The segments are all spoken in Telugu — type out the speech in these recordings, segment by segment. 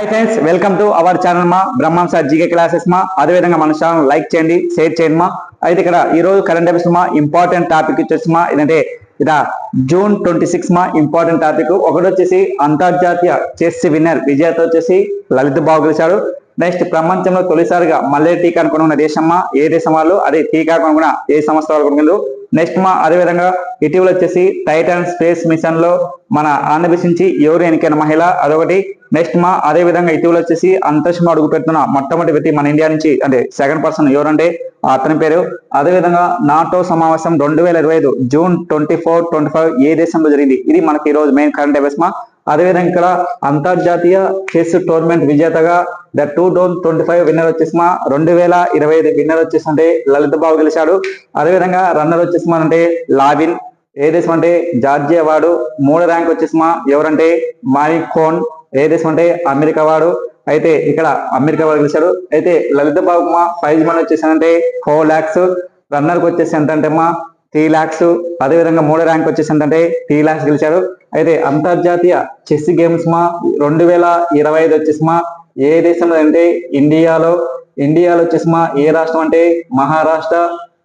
Hi friends, welcome to our channel మా బ్రహ్మాంస జీకే క్లాసెస్ మా. అదేవిధంగా మన ఛానల్ లైక్ చేయండి, షేర్ చేయండి మా. అయితే ఇక్కడ ఈ రోజు కరెంట్ అఫైర్స్ మా ఇంపార్టెంట్ టాపిక్ వచ్చేసి మా ఏంటంటే ఇదా జూన్ 26 మా ఇంపార్టెంట్ టాపిక్ ఒకటి వచ్చేసి అంతర్జాతీయ చెస్ విన్నర్ విజేత వచ్చేసి లలిత్ బాబు గెలిచాడు. నెక్స్ట్ ప్రపంచంలో తొలిసారిగా మల్లె టీకా కనుగొన్న దేశం మా ఏ దేశం వాళ్ళు, అదే టీకా కనుగొన్న ఏ సంస్థ వాళ్ళు కనుగొన్నారు. నెక్స్ట్ మా అదేవిధంగా ఇటీవల వచ్చేసి టైటాన్ స్పేస్ మిషన్ లో మన ఆంధ్రప్రదేశ్ నుంచి ఎవరు ఎన్నికైన మహిళ అదొకటి. నెక్స్ట్ మా అదే విధంగా ఇటీవల వచ్చేసి అంతరిక్షంలో అడుగు పెడుతున్న మొట్టమొదటి వ్యక్తి మన ఇండియా నుంచి అంటే సెకండ్ పర్సన్ ఎవరంటే అతని పేరు. అదేవిధంగా నాటో సమావేశం 2025 జూన్ 24, 25 ఏ దేశంలో జరిగింది, ఇది మనకి ఈ రోజు మెయిన్ కరెంట్ అఫైర్స్ మా. అదేవిధంగా ఇక్కడ అంతర్జాతీయ చెస్ టోర్నమెంట్ విజేతగా ద 2025 విన్నర్ వచ్చేసి మా 2025 విన్నర్ వచ్చేసి అంటే లలిత్ బాబు గెలిచాడు. అదేవిధంగా రన్నర్ వచ్చేసి మా అంటే లావిన్ ఏ దేశం అంటే జార్జియా వాడు. మూడో ర్యాంక్ వచ్చేసి మా ఎవరంటే మారికోన్ ఏ దేశం అంటే అమెరికా వాడు. అయితే ఇక్కడ అమెరికా వాడు గెలిచాడు. అయితే లలిత్ బాబు మా ప్రైజ్ మనీ వచ్చేసానంటే 4 lakhs, రన్నర్ కి వచ్చేసి ఎంత అంటే మా 3 lakhs. అదేవిధంగా మూడో ర్యాంక్ వచ్చేసి ఏంటంటే 3 lakhs గెలిచాడు. అయితే అంతర్జాతీయ చెస్ గేమ్స్ మా 2025 వచ్చేసి మా ఏ దేశంలో అంటే ఇండియాలో వచ్చేసి మా ఏ రాష్ట్రం అంటే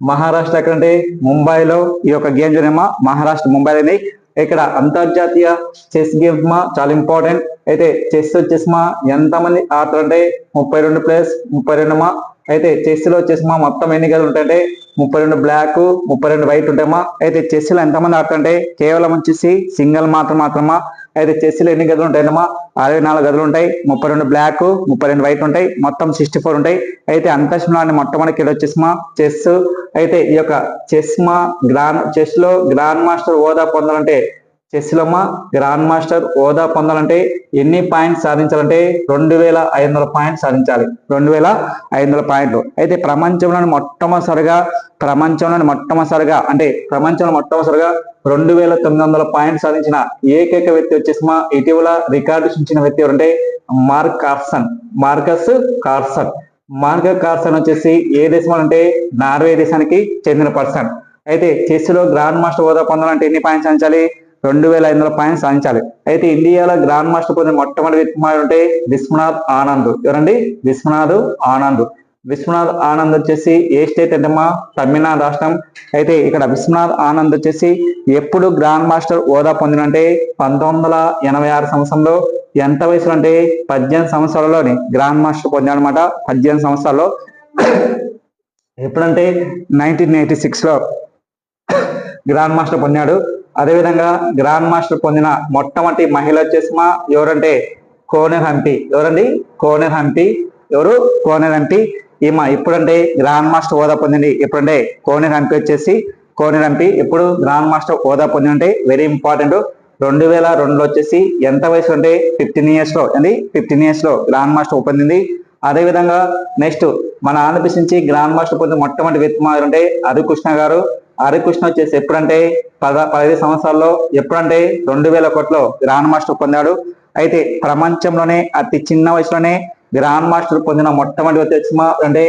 మహారాష్ట్ర ఎక్కడంటే ముంబైలో ఈ యొక్క గేమ్ జరిగిన మహారాష్ట్ర ముంబైలో. ఇక్కడ అంతర్జాతీయ చెస్ గేమ్స్ మా చాలా ఇంపార్టెంట్. అయితే చెస్ వచ్చేసి మా ఎంతమంది ఆడతారు అంటే 32 ప్లస్ 32 మా. అయితే చెస్ లో వచ్చేసి మా మొత్తం ఎన్ని గదులు ఉంటాయంటే 32 బ్లాక్ 32 వైట్ ఉంటాయమ్మా. అయితే చెస్ లో ఎంతమంది ఆడుతుంటే కేవలం వచ్చేసి సింగిల్ మాత్రమా. అయితే చెస్ లో ఎన్ని గదులు ఉంటాయమ్మా 64 గదులు ఉంటాయి, 32 బ్లాక్ 32 వైట్ ఉంటాయి, మొత్తం 64 ఉంటాయి. అయితే అంతరిక్షంలో మొట్టమొదటి వచ్చేసి మా చెస్. అయితే ఈ యొక్క చెస్ లో గ్రాండ్ మాస్టర్ హోదా పొందాలంటే గ్రాండ్ మాస్టర్ హోదా పొందాలంటే ఎన్ని పాయింట్స్ సాధించాలంటే 2500 పాయింట్స్ సాధించాలి, 2500 పాయింట్లు. అయితే ప్రపంచంలోని మొట్టమొదటిసారిగా అంటే ప్రపంచంలో మొట్టమొదటిసారిగా 2900 పాయింట్స్ సాధించిన ఏకైక వ్యక్తి వచ్చేసి మా ఇటీవల రికార్డు సృష్టించిన వ్యక్తి ఎవరంటే మార్కస్ కార్సన్ వచ్చేసి ఏ దేశం అంటే నార్వే దేశానికి చెందిన పర్సన్. అయితే చెస్ లో గ్రాండ్ మాస్టర్ హోదా పొందాలంటే ఎన్ని పాయింట్స్ సాధించాలి, 2500 పాయింట్స్ సాధించాలి. అయితే ఇండియాలో గ్రాండ్ మాస్టర్ పొందిన మొట్టమొదటి వ్యక్తి అంటే విశ్వనాథ్ ఆనంద్. ఎవరండి? విశ్వనాథ్ ఆనంద్ వచ్చేసి ఏ స్టేట్ అంటే మా తమిళనాడు రాష్ట్రం. అయితే ఇక్కడ విశ్వనాథ్ ఆనంద్ వచ్చేసి ఎప్పుడు గ్రాండ్ మాస్టర్ హోదా పొందినంటే 1986 సంవత్సరంలో. ఎంత వయసులో అంటే 18 సంవత్సరాలలోని గ్రాండ్ మాస్టర్ పొందాడు అనమాట, 18 సంవత్సరాల్లో. ఎప్పుడంటే 1986 లో గ్రాండ్ మాస్టర్ పొందాడు. అదేవిధంగా గ్రాండ్ మాస్టర్ పొందిన మొట్టమొదటి మహిళ వచ్చేసి మా ఎవరంటే కోనేర్ హంపి. ఈమె ఇప్పుడంటే గ్రాండ్ మాస్టర్ హోదా పొందింది. ఎప్పుడంటే కోనేర్ హంపి ఎప్పుడు గ్రాండ్ మాస్టర్ హోదా పొందిందంటే వెరీ ఇంపార్టెంట్ 2002లో వచ్చేసి ఎంత వయసు అంటే 15 years లో గ్రాండ్ మాస్టర్ పొందింది. అదేవిధంగా నెక్స్ట్ మన ఆంధ్రప్రదేశ్ నుంచి గ్రాండ్ మాస్టర్ పొందిన మొట్టమొదటి వ్యక్తి అంటే హరికృష్ణ గారు. హరికృష్ణ వచ్చేసి ఎప్పుడంటే 15 సంవత్సరాల్లో ఎప్పుడంటే 2001లో గ్రాండ్ మాస్టర్ పొందాడు. అయితే ప్రపంచంలోనే అతి చిన్న వయసులోనే గ్రాండ్ మాస్టర్ పొందిన మొట్టమొదటి వ్యక్తి అంటే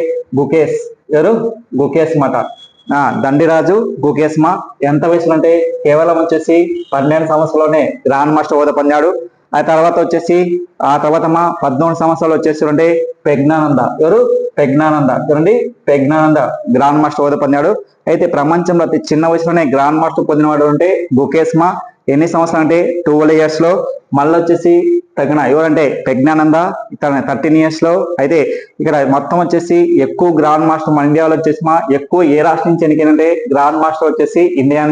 గుకేష్ మాట దండిరాజు గుకేష్ మా. ఎంత వయసులో అంటే కేవలం వచ్చేసి 12 సంవత్సరాల్లోనే గ్రాండ్ మాస్టర్ హోదా పొందాడు. ఆ తర్వాత మా 14 సంవత్సరాలు వచ్చేసి అంటే ప్రజ్ఞానంద గ్రాండ్ మాస్టర్ హోదా పొందాడు. అయితే ప్రపంచంలో అతి చిన్న వయసులోనే గ్రాండ్ మాస్టర్ పొందినవాడు అంటే గుకేష్ మా. ఎన్ని సంవత్సరాలు అంటే 12 years లో. మళ్ళీ వచ్చేసి ఎవరంటే ప్రజ్ఞానంద 13 years లో. అయితే ఇక్కడ మొత్తం వచ్చేసి ఎక్కువ గ్రాండ్ మాస్టర్ మన ఇండియాలో వచ్చేసి మా ఎక్కువ ఏ రాష్ట్రం నుంచి ఎన్నికైందంటే గ్రాండ్ మాస్టర్ వచ్చేసి ఇండియా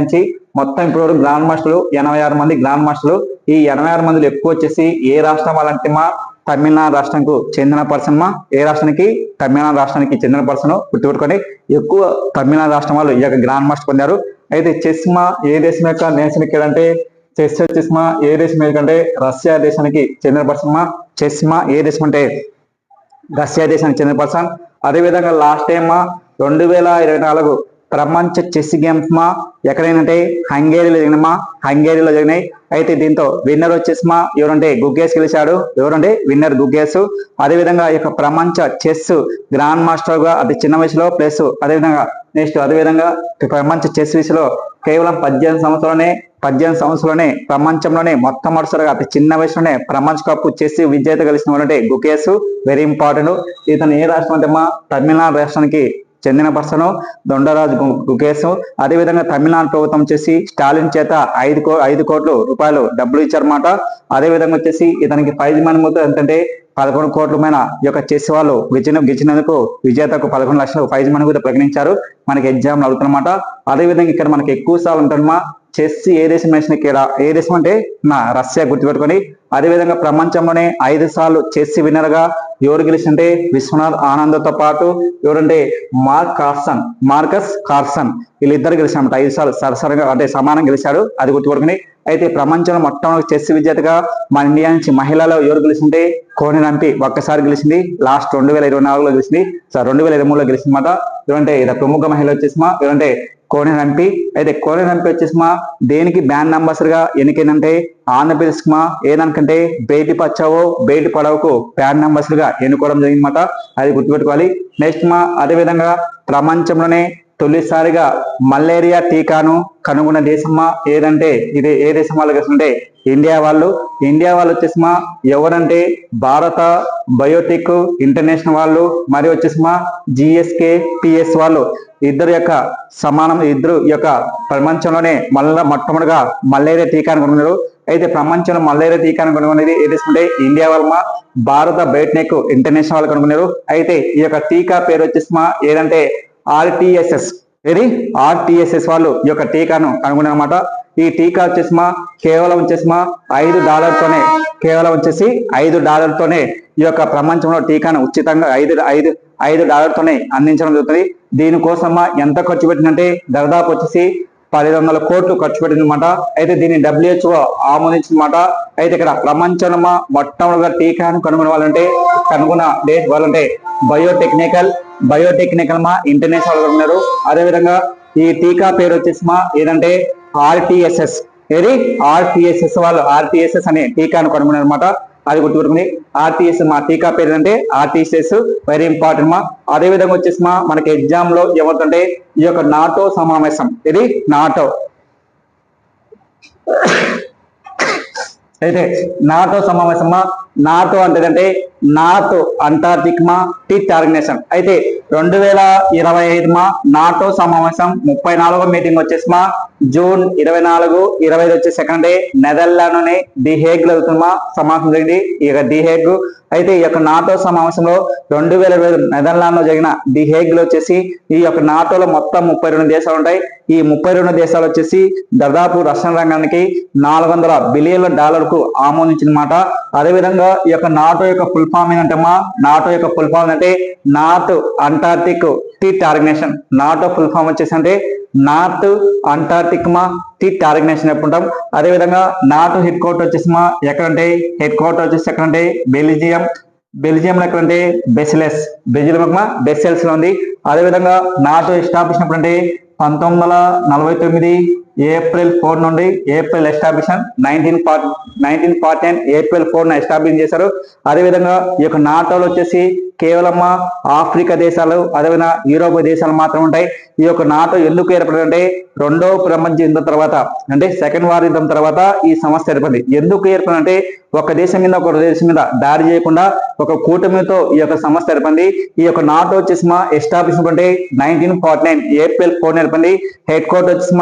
నుంచి. మొత్తం ఇప్పుడు గ్రాండ్ మాస్టర్లు 86 మంది గ్రాండ్ మాస్టర్లు. ఈ 86 మందిలో ఎక్కువ వచ్చేసి ఏ రాష్ట్రం వాళ్ళంటే మా తమిళనాడు రాష్ట్రానికి చెందిన పర్సన్ మా. ఏ రాష్ట్రానికి? తమిళనాడు రాష్ట్రానికి చెందిన పర్సన్ గుర్తుపెట్టుకోండి. ఎక్కువ తమిళనాడు రాష్ట్రం వాళ్ళు ఈ యొక్క గ్రాండ్ మాస్టర్ పొందారు. అయితే చెస్ మా ఏ దేశం యొక్క నేషన్ అంటే చెస్ వచ్చేసి మా ఏ దేశం అంటే రష్యా దేశానికి చెందిన పర్సన్ మా. చెస్ మా ఏ దేశం అంటే రష్యా దేశానికి చెందిన పర్సన్. అదేవిధంగా లాస్ట్ టైం మా 2024 ప్రపంచ చెస్ గేమ్స్ మా ఎక్కడైనంటే హంగేరీలో జరిగినాయి. అయితే దీంతో విన్నర్ వచ్చేసి మా ఎవరంటే గుకేష్ గెలిచాడు. విన్నర్ గుకేష్. అదేవిధంగా ఈ యొక్క ప్రపంచ చెస్ గ్రాండ్ మాస్టర్ గా అతి చిన్న వయసులో ప్లస్ అదేవిధంగా ప్రపంచ చెస్ విషయంలో కేవలం 18 సంవత్సరాలనే ప్రపంచంలోనే మొట్టమొదటిసారిగా అతి చిన్న వయసులోనే ప్రపంచ కప్ చెస్ విజేత కలిసిన అంటే గుకేష్. Very important. ఇతను ఏ రాష్ట్రం అంటే తమిళనాడు రాష్ట్రానికి చెందిన పర్సన్ దొండరాజు గుకేష్. అదేవిధంగా తమిళనాడు ప్రభుత్వం వచ్చేసి స్టాలిన్ చేత 5 కోట్ల రూపాయలు డబ్బులు ఇచ్చారన్నమాట. అదేవిధంగా వచ్చేసి ఇతనికి ప్రైజ్ మనీ మొత్తం ఎంతంటే 11 కోట్ల పైన ఈ యొక్క చెస్ వాళ్ళు గెలిచినందుకు విజేతకు 11 లక్షలు ప్రైజ్ మనీ కూడా ప్రకటించారు. మనకి ఎగ్జామ్ అవుతున్నమాట. అదేవిధంగా ఇక్కడ మనకి ఎక్కువ సార్లు ఉంటుందమ్మా చెస్ ఏ దేశం వేసిన ఇక్కడ ఏ దేశం అంటే రష్యా గుర్తుపెట్టుకొని. అదేవిధంగా ప్రపంచంలోనే 5 సార్లు చెస్ విన్నర్ గా ఎవరు గెలిచింటే విశ్వనాథ్ ఆనంద్ తో పాటు ఎవరంటే మార్కస్ కార్సన్ వీళ్ళిద్దరు గెలిచారన్నమాట. 5 సార్లు సరసరగా అంటే సమానం గెలిచాడు, అది గుర్తుపెట్టుకుని. అయితే ప్రపంచంలో మొట్టమొదటి చెస్ విజేతగా మన ఇండియా నుంచి మహిళలో ఎవరు గెలిచింటే కోని రంపి ఒక్కసారి గెలిచింది. లాస్ట్ 2024లో గెలిచింది, 2023లో గెలిచింది అన్నమాట. ఏమంటే ఇది ప్రముఖ మహిళ వచ్చేసిమా ఏమంటే కోని రంపి. అయితే కోని రంపి వచ్చేసిమా దేనికి బ్రాండ్ అంబాసిడర్ గా ఎన్నికైందంటే ఆంధ్రప్రదేశ్ మా ఏదనుకంటే బేటి పచ్చావో బేటి పడవకు బ్రాండ్ అంబాసిడర్ గా ఎన్నుకోవడం జరిగిందన్నమాట. అది గుర్తుపెట్టుకోవాలి. నెక్స్ట్ అదేవిధంగా ప్రపంచంలోనే తొలిసారిగా మలేరియా టీకాను కనుగొన్న దేశమా ఏదంటే ఇది ఏ దేశం వాళ్ళు అంటే ఇండియా వాళ్ళు వచ్చేసిమా ఎవరంటే భారత బయోటెక్ ఇంటర్నేషనల్ వాళ్ళు మరియు వచ్చేసిమా GSK PS వాళ్ళు ఇద్దరు యొక్క ప్రపంచంలోనే మొట్టమొదటిగా మలేరియా టీకాను కనుగొన్నారు. అయితే ప్రపంచంలో మలేరియా టీకాను కనుగొనేది ఏ దేశం అంటే ఇండియా వాళ్ళ భారత బయోటెక్ ఇంటర్నేషనల్ వాళ్ళు కనుగొన్నారు. అయితే ఈ యొక్క టీకా పేరు వచ్చేసిమా ఏదంటే ఆర్టీఎస్ఎస్ వాళ్ళు ఈ యొక్క టీకాను కనుగొన్నారన్నమాట. ఈ టీకా వచ్చేసిమా కేవలం $5తోనే ఈ యొక్క ప్రపంచంలో టీకాను ఉచితంగా $5తోనే అందించడం జరుగుతుంది. దీనికోసమా ఎంత ఖర్చు పెట్టిందంటే దాదాపు వచ్చేసి 1,200 కోట్లు ఖర్చు పెట్టిందన్నమాట. అయితే దీన్ని WHO ఆమోదించిందన్నమాట. అయితే ఇక్కడ ప్రపంచంలో మొట్టమొదటిగా టీకాను కనుగొన్న బయోటెక్నికల్ ఇంటర్నేషనల్ ఉన్నారు. అదేవిధంగా ఈ టీకా పేరు వచ్చేసి ఏదంటే ఆర్టీఎస్ఎస్ వాళ్ళు ఆర్టీఎస్ఎస్ అనే టీకాను కనుగొన్నారు అనమాట. అది గుర్తుపెట్టుకుని ఆర్టీఎస్ టీకా పేరు అంటే ఆర్టీఎస్ఎస్ వెరీ ఇంపార్టెంట్ అదేవిధంగా వచ్చేసి మనకి ఎగ్జామ్ లో ఏమవుతుంటే ఈ యొక్క నాటో సమావేశం ఇది అయితే నాటో సమావేశమా నాటో అంటే నార్త్ అంటార్టిక్ టీచ్ ఆర్గనైజేషన్. అయితే 2025 నాటో సమావేశం 34వ మీటింగ్ వచ్చేసి జూన్ 24, 25 వచ్చే second day Netherland the Hague లో సమావేశం జరిగింది. ఇక ది హేగ్ అయితే ఈ యొక్క నాటో సమావేశంలో 2025 నెదర్లాండ్ లో జరిగిన ది హేగ్ లో వచ్చేసి ఈ యొక్క నాటోలో మొత్తం 32 దేశాలు ఉంటాయి. ఈ 32 దేశాలు వచ్చేసి దాదాపు రక్షణ రంగానికి $400 బిలియన్ల ఆమోదించిందన్నమాట. అదేవిధంగా ఈ యొక్క నాటో యొక్క ఫుల్ ఫామ్ ఏంటంటే north Antarctic teach organization. NATO full form వచ్చేసి అంటే నార్త్ అంటార్టిక్ టీచ్ ఆర్గనైజేషన్ చెప్పుకుంటాం. అదేవిధంగా నాటో హెడ్ క్వార్టర్ వచ్చేసి ఎక్కడంటే బెల్జియం ఎక్కడంటే బెసెల్స్ లో ఉంది. అదేవిధంగా నాటో ఎస్టాబ్లిష్ అంటే 1949 ఏప్రిల్ 4 నుండి ఏప్రిల్ ఎస్టాబ్లిషన్ 1949 ఏప్రిల్ 4 ఎస్టాబ్లిష్ చేశారు. అదేవిధంగా ఈ యొక్క నాటోలో వచ్చేసి కేవలం ఆఫ్రికా దేశాలు అదేవిధంగా యూరోప్ దేశాలు మాత్రం ఉంటాయి. ఈ యొక్క నాటో ఎందుకు ఏర్పడిందంటే రెండవ ప్రపంచ యుద్ధం తర్వాత అంటే సెకండ్ వార్ యుద్ధం తర్వాత ఈ సంస్థ ఏర్పడింది. ఎందుకు ఏర్పడిందంటే ఒక దేశం మీద దాడి చేయకుండా ఒక కూటమితో ఈ యొక్క సంస్థ ఏర్పడింది. ఈ యొక్క నాటో వచ్చేసి ఎస్టాబ్లిష్ అంటే 1949 ఏప్రిల్ 4 ఏర్పడింది. హెడ్ క్వార్టర్ వచ్చేసి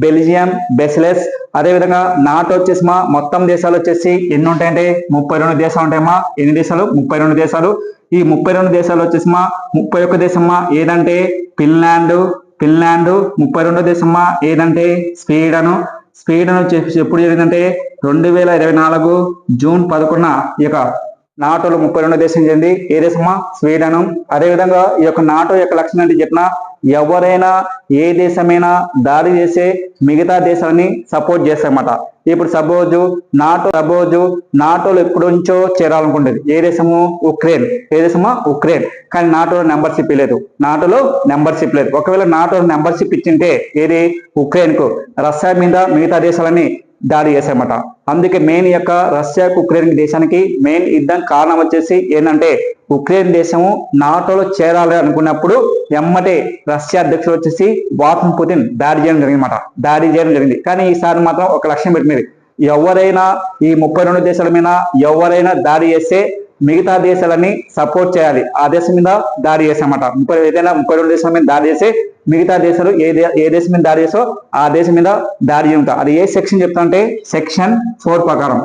బెల్జియం బెసెల్స్. అదేవిధంగా నాటో వచ్చేసి మొత్తం దేశాలు వచ్చేసి ఎన్ని ఉంటాయంటే 32 దేశాలు ఉంటాయమ్మా. ఎన్ని దేశాలు? 32 దేశాలు. ఈ 32 దేశాలు వచ్చేసి 31 దేశమ్మా ఏదంటే ఫిన్లాండ్. 32 దేశమ్మా ఏదంటే స్వీడన్ వచ్చేసి ఎప్పుడు జరిగిందంటే 2024 జూన్ 11 ఈ యొక్క నాటోలో 32 దేశం చెంది ఏ దేశమా? స్వీడన్. అదేవిధంగా ఈ యొక్క నాటో యొక్క లక్షణం అంటే చెప్పిన ఎవరైనా ఏ దేశమైనా దాడి చేసే మిగతా దేశాలని సపోర్ట్ చేస్తారన్నమాట. ఇప్పుడు సపోజ్ నాటోలో ఎప్పటి నుంచో చేరాలనుకుంటుంది ఏ దేశము? ఉక్రెయిన్. ఏ దేశమా? ఉక్రెయిన్. కానీ నాటోలో మెంబర్షిప్ లేదు. ఒకవేళ నాటోలో మెంబర్షిప్ ఇచ్చింటే ఏది? ఉక్రెయిన్ కు. రష్యా మీద మిగతా దేశాలని దాడి చేశారన్నమాట. అందుకే మెయిన్ యొక్క రష్యాకు ఉక్రెయిన్ దేశానికి మెయిన్ యుద్ధం కారణం వచ్చేసి ఏంటంటే ఉక్రెయిన్ దేశము నాటోలో చేరాలి అనుకున్నప్పుడు ఎమ్మటే రష్యా అధ్యక్షుడు వచ్చేసి వ్లాదిమిర్ పుతిన్ దాడి చేయడం జరిగింది. కానీ ఈసారి మాత్రం ఒక లక్ష్యం పెట్టినది, ఎవరైనా ఈ 32 దేశాల మీద ఎవరైనా దాడి చేస్తే మిగతా దేశాలని సపోర్ట్ చేయాలి. ఆ దేశం మీద దాడి చేసామట. ఏదైనా 32 దేశాల మీద దాడి చేస్తే మిగతా దేశాలు ఏ దేశం మీద దాడి చేసో ఆ దేశం మీద దాడి చేయుట. అది ఏ సెక్షన్ చెప్తా అంటే సెక్షన్ 4 ప్రకారం,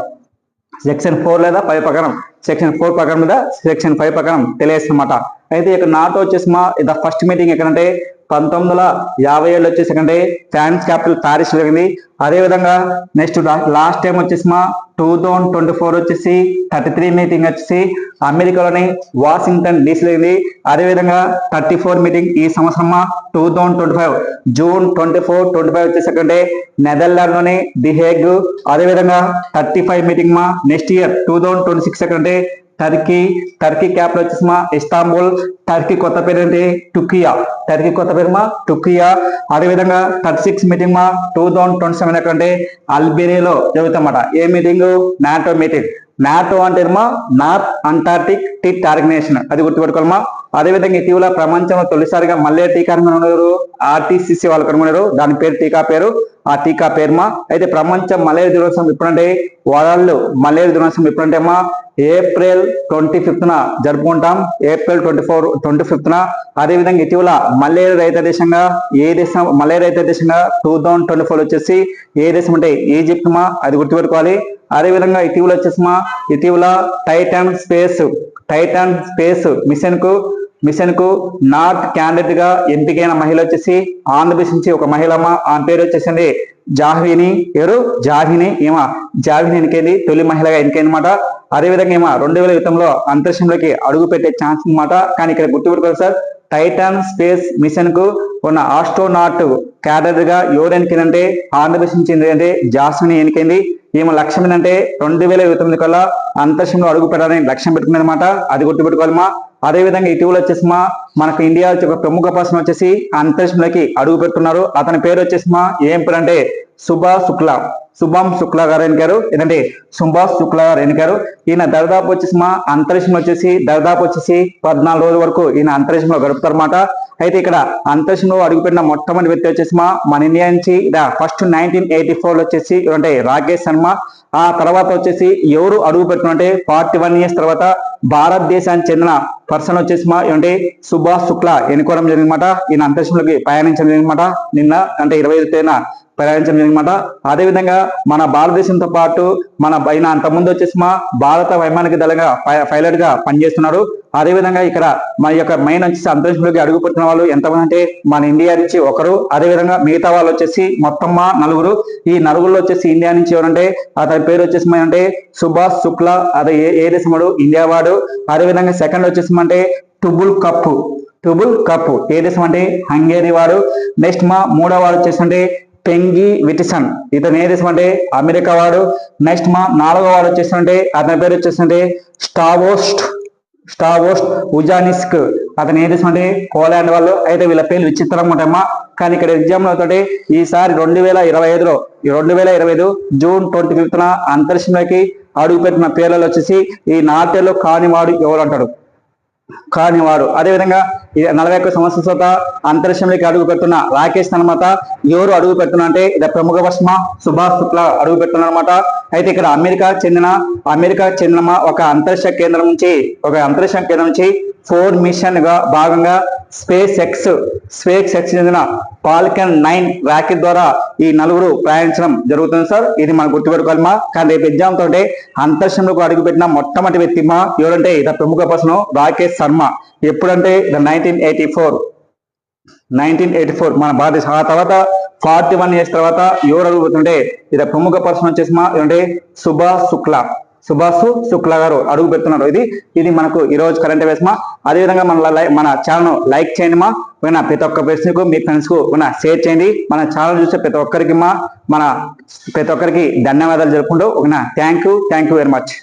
సెక్షన్ 4 లేదా 5 ప్రకారం, సెక్షన్ 4 ప్రకారం మీద సెక్షన్ 5 ప్రకారం తెలియజేస్తున్నమాట. అయితే ఇక్కడ నాటో వచ్చేసి ద ఫస్ట్ మీటింగ్ ఎక్కడంటే 1957 వచ్చేసి అంటే ఫ్రాన్స్ క్యాపిటల్ ప్యారిస్ జరిగింది. అదేవిధంగా నెక్స్ట్ లాస్ట్ టైం వచ్చేసి 2024 వచ్చేసి 33 మీటింగ్ వచ్చేసి అమెరికాలోని వాషింగ్టన్ డీసీ జరిగింది. అదేవిధంగా 34 మీటింగ్ ఈ సంవత్సరం 2025 జూన్ 24-25 వచ్చేసి నెదర్లాండ్ లోని ది హేగ్. అదేవిధంగా 35 మీటింగ్ నెక్స్ట్ ఇయర్ 2026 అంటే టర్కీ క్యాపిటల్ వచ్చేసి ఇస్తాంబుల్. టర్కీ కొత్త పేరు ఏంటి? టుర్కియా. అదేవిధంగా 36 మీటింగ్ 2027 ఎక్కడంటే అల్బేనియాలో జరుగుతామట. ఏ మీటింగ్? NATO meeting. నాటో అంటే నార్త్ అంటార్టిక్ ట్రీటీ ఆర్గనైజేషన్, అది గుర్తుపెట్టుకోవాలమ్మా. అదేవిధంగా ఇటీవల ప్రపంచంలో తొలిసారిగా మలేరియా టీకా కనుగొన్నారు, ఆర్టీసీసీ వాళ్ళు కనుగొన్నారు. దాని పేరు ఆ టీకా పేరుమా. అయితే ప్రపంచ మలేరియా దినోత్సవం ఎప్పుడంటే వరల్డ్ మలేరియా దినోత్సవం ఎప్పుడంటే ఏప్రిల్ 25న జరుపుకుంటాం, ఏప్రిల్ 25న. అదేవిధంగా ఇటీవల మలేరియా రహిత దేశంగా 2024 వచ్చేసి ఏ దేశం అంటే ఈజిప్ట్ అది గుర్తుపెట్టుకోవాలి. అదేవిధంగా ఇటీవల టైటాన్ స్పేస్ మిషన్ కు నాట్ క్యాండిడేట్ గా ఎంపికైన మహిళ వచ్చేసి ఆంధ్రప్రదేశ్ నుంచి ఒక మహిళమ్మ. ఆమె పేరు వచ్చేసింది జాహ్విని. జాహ్విని ఎన్నికైంది, తొలి మహిళగా ఎన్నికైందన్నమాట. అదేవిధంగా 2020లో అంతరిక్షంలోకి అడుగు పెట్టే ఛాన్స్ అన్నమాట. కానీ ఇక్కడ గుర్తుపెట్టుకోవాలి సార్, టైటాన్ స్పేస్ మిషన్ కు ఉన్న ఆస్ట్రోనాట్ క్యాడర్ గా ఎవరు ఎన్నికైందంటే ఆంధ్రప్రదేశ్ నుంచి ఏంటంటే జాస్మిని ఎన్నికైంది. ఈమె లక్ష్యం ఏంటంటే 2029 కల్లా అంతరిక్షంలో అడుగు పెట్టాలని లక్ష్యం పెట్టుకుంది అనమాట. అది గుర్తుపెట్టుకోవాలమ్మా. అదేవిధంగా ఇటీవల వచ్చేసి మనకు ఇండియా ఒక ప్రముఖ పర్సన్ వచ్చేసి అంతరిక్షంలోకి అడుగు పెడుతున్నారు. అతని పేరు వచ్చేసి ఏం పేరు అంటే శుభం శుక్లా గారు ఎన్నికారు. ఏంటంటే సుభాష్ శుక్లా గారు ఎన్నికారు. ఈయన దరిదాపు వచ్చేసి అంతరిక్షంలో వచ్చేసి 14 రోజుల వరకు ఈయన అంతరిక్షంలో గడుపుతారన్నమాట. అయితే ఇక్కడ అంతరిక్షంలో అడుగుపెట్టిన మొట్టమొదటి వ్యక్తి వచ్చేసి మన ఇండియా నుంచి ఫస్ట్ 1984 వచ్చేసి అంటే రాకేష్ శర్మ. ఆ తర్వాత వచ్చేసి ఎవరు అడుగు పెట్టినంటే 41 years తర్వాత భారతదేశానికి చెందిన పర్సన్ వచ్చేసి అంటే సుభాష్ శుక్లా ఎన్నుకోవడం జరిగిందన్నమాట. ఈయన అంతరిక్షంలోకి ప్రయాణించడం జరిగిందన్నమాట. నిన్న అంటే 25 తేదీన ప్రయాణించడం జరిగిందన్నమాట. అదేవిధంగా మన భారతదేశంతో పాటు ఈయన అంతకుముందు వచ్చేసి భారత వైమానిక దళంగా పైలట్ గా పనిచేస్తున్నారు. అదేవిధంగా ఇక్కడ మన యొక్క మెయిన్ వచ్చేసి అంతరిక్షంలోకి అడుగు పెట్టిన వాళ్ళు ఎంతమంది అంటే మన ఇండియా నుంచి ఒకరు, అదేవిధంగా మిగతా వాళ్ళు వచ్చేసి మొత్తం 4. ఈ 4లో వచ్చేసి ఇండియా నుంచి ఎవరంటే అతని పేరు వచ్చేసి అంటే సుభాష్ శుక్లా. అదే ఏ దేశం వాడు? ఇండియా వాడు. అదేవిధంగా సెకండ్ వచ్చేసి అంటే టుబుల్ కప్ ఏ దేశం అంటే హంగేరీ వాడు. నెక్స్ట్ మూడో వాడు వచ్చేసి అంటే పెంగి విటిసన్, ఇతను ఏ దేశం అంటే అమెరికా వాడు. నెక్స్ట్ 4వ వాడు వచ్చేసి అతని పేరు వచ్చేసి స్టావోస్ట్ ఉజానిస్క్, అతను ఏ దేశం అంటే పోలాండ్ వాళ్ళు. అయితే వీళ్ళ పేర్లు విచిత్రంగా ఉంటాయమ్మా. కానీ ఇక్కడ ఎగ్జామ్ అవుతుంటే ఈసారి 2025 జూన్ 25న అంతరిక్షంలోకి అడుగుపెట్టిన పేర్లలో వచ్చేసి ఈ నాట్యంలో కానివాడు ఎవరు అంటాడు? అదేవిధంగా 41 సంవత్సరాల తర్వాత అంతరిక్షంలోకి అడుగు పెడుతున్న రాకేష్ అనమాట. ఎవరు అడుగు పెడుతున్నా అంటే ఇది ప్రముఖ వర్షమ సుభాష్ శుక్లా అడుగు పెడుతున్నారు అనమాట. అయితే ఇక్కడ అమెరికా చెందిన ఒక అంతరిక్ష కేంద్రం నుంచి 4 మిషన్ గా భాగంగా స్పేస్ ఎక్స్ చెందిన ఫాల్కన్ 9 రాకెట్ ద్వారా ఈ 4 ప్రయాణించడం జరుగుతుంది సార్. ఇది మనం గుర్తుపెట్టుకోవాలమ్మా. కానీ రేపు ఎగ్జామ్ తోటే అంతరిక్షంలోకి అడుగుపెట్టిన మొట్టమొదటి వ్యక్తి ఎవరంటే ఇది ప్రముఖ పర్సన్ రాకేష్ శర్మ. ఎప్పుడంటే 1984 మన భారతదేశం. ఆ తర్వాత 41 years తర్వాత ఎవరు అడుగుతుంటే ఇది ప్రముఖ పర్సన్ వచ్చేసి ఏంటంటే సుభాష్ శుక్లా గారు అడుగు పెడుతున్నారు. ఇది మనకు ఈ రోజు కరెంట్ అఫైర్స్. అదేవిధంగా మన ఛానల్ లైక్ చేయండి ప్రతి ఒక్క ప్రశ్నకు మీ ఫ్రెండ్స్ కు షేర్ చేయండి. మన ఛానల్ చూసే ప్రతి ఒక్కరికి ధన్యవాదాలు జరుపుకుంటూ థ్యాంక్ యూ వెరీ మచ్.